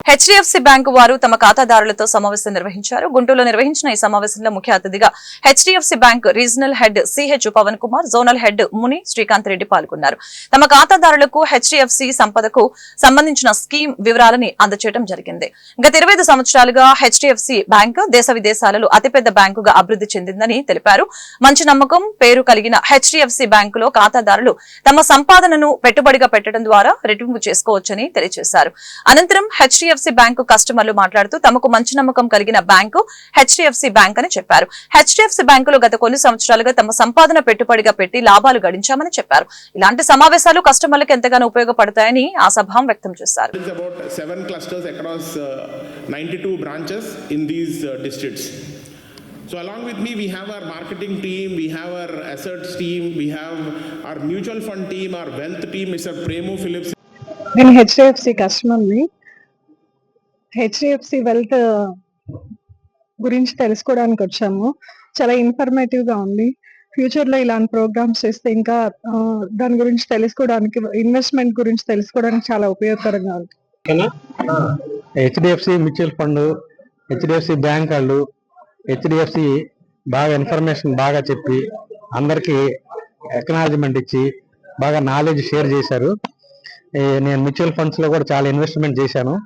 HDFC bank వారు తమ ఖాతాదారులతో సమావేశం నిర్వహించారు. గుంటూరులో నిర్వహించిన ఈ సమావేశంలో ముఖ్య అతిథిగా HDFC bank regional head CH Pavan Kumar, zonal head Muni Srikanth Reddy పాల్గొన్నారు. తమ ఖాతాదారులకు హెచ్డిఎఫ్సి సంపదకు సంబంధించిన స్కీమ్ వివరాలని అందజేయడం జరిగింది. గత 25 సంవత్సరాలుగా హెచ్డిఎఫ్సి బ్యాంక్ దేశ విదేశాలలో అతిపెద్ద బ్యాంకుగా అభివృద్ధి చెందిందని తెలిపారు. మంచి నమ్మకం, పేరు కలిగిన హెచ్డిఎఫ్సి బ్యాంకులో ఖాతాదారులు తమ సంపాదనను పెట్టుబడిగా పెట్టడం ద్వారా రెట్టింపు చేసుకోవచ్చని తెలియజేశారు. అనంతరం హెచ్డిఎఫ్సి బ్యాంకు కస్టమర్లు మాట్లాడుతూ తమకు మంచి నమ్మకం కలిగిన బ్యాంకు హెచ్డిఎఫ్సి బ్యాంక్ అని చెప్పారు. హెచ్డిఎఫ్సి బ్యాంకులో గత కొన్ని సంవత్సరాలుగా తమ సంపాదన పెట్టుబడిగా పెట్టి లాభాలు గడించామని చెప్పారు. ఇలాంటి సమావేశాలు కస్టమర్లకు ఎంతగానో ఉపయోగపడతాయని ఆశాభావం వ్యక్తం చేశారు. 7 clusters across 92 branches in these districts. So along with me, we have our marketing team, we have our assets team, we have our mutual fund team, our wealth team, Mr. Premu Phillips. నేను HDFC కస్టమర్ని. HDFC wealth గురించి తెలుసుకోవడానికి వచ్చాము. చాలా ఇన్ఫర్మేటివ్గా ఉంది. ఫ్యూచర్లో ఇలాంటి programmes చేస్తే ఇంకా దాని గురించి తెలుసుకోవడానికి, ఇన్వెస్ట్మెంట్ గురించి తెలుసుకోవడానికి చాలా ఉపయోగకరంగా ఉంది. HDFC mutual fund, HDFC bank వాళ్ళు హెచ్డిఎఫ్సి బాగా ఇన్ఫర్మేషన్ బాగా చెప్పి అందరికీ ఎక్నాలజ్మెంట్ ఇచ్చి బాగా నాలెడ్జ్ షేర్ చేశారు. నేను మ్యూచువల్ ఫండ్స్లో కూడా చాలా ఇన్వెస్ట్మెంట్ చేశాను.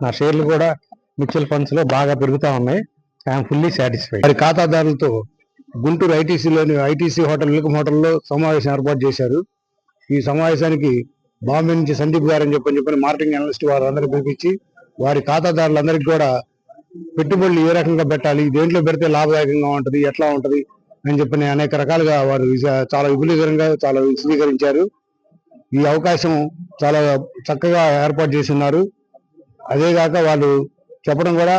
నా షేర్లు కూడా మ్యూచువల్ ఫండ్స్లో బాగా పెరుగుతూ ఉన్నాయి. I'm fully satisfied. మరి ఖాతాదారులతో గుంటూరు ఐటీసీ హోటల్లో సమావేశం ఏర్పాటు చేశారు. ఈ సమావేశానికి బాంబే నుంచి సందీప్ గారు అని చెప్పని మార్కెటింగ్ అనలిస్ట్ వారు అందరూ పిలిపించి వారి ఖాతాదారులందరికీ కూడా పెట్టుబడులు ఏ రకంగా పెట్టాలి, దేంట్లో పెడితే లాభదాయకంగా ఉంటుంది, ఎట్లా ఉంటుంది అని చెప్పని అనేక రకాలుగా వారు చాలా విపులీకరంగా చాలా విశదీకరించారు. ఈ అవకాశం చాలా చక్కగా ఏర్పాటు చేసి ఉన్నారు. అదేగాక వాళ్ళు చెప్పడం కూడా,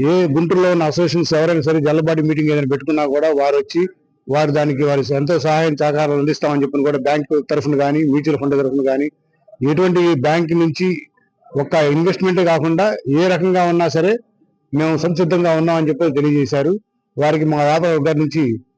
ఏ గుంటూరులో ఉన్న అసోసియేషన్స్ ఎవరైనా సరే జల్లబాటి మీటింగ్ ఏదైనా పెట్టుకున్నా కూడా వారు వచ్చి దానికి వారి ఎంతో సహాయం సహకారాలు అందిస్తామని చెప్పని కూడా బ్యాంకు తరఫున కానీ మ్యూచువల్ ఫండ్ తరఫున కానీ ఎటువంటి బ్యాంక్ నుంచి ఒక్క ఇన్వెస్ట్మెంటే కాకుండా ఏ రకంగా ఉన్నా సరే మేము సంసిద్ధంగా ఉన్నామని చెప్పి తెలియజేశారు. వారికి మా వ్యాపార వర్గాల నుంచి